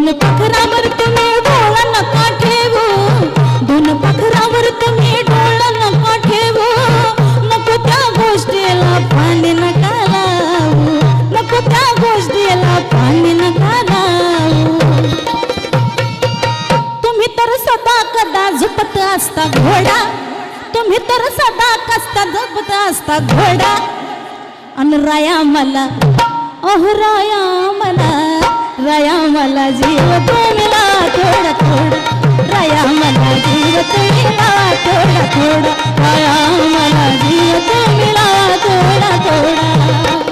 दोन पाखरावर तुम्ही डोळा नका ठेवू, दोन पाखरावर तुम्ही डोळा नका ठेवू, नको त्या गोष्टीला पाणी नका लावू, नको त्या गोष्टीला पाणी नका लावू. तुम्ही तर सदा कदा झुपत असता घोडा, तुम्ही तर सदा कस्ता झुपत असता घोडा. अन राया मला, अहो राया मला, राया मला जीव तुला थोडा थोडा, राया मला जीव तुला थोडा थोडा, राया मला जीव तुला थोडा थोडा.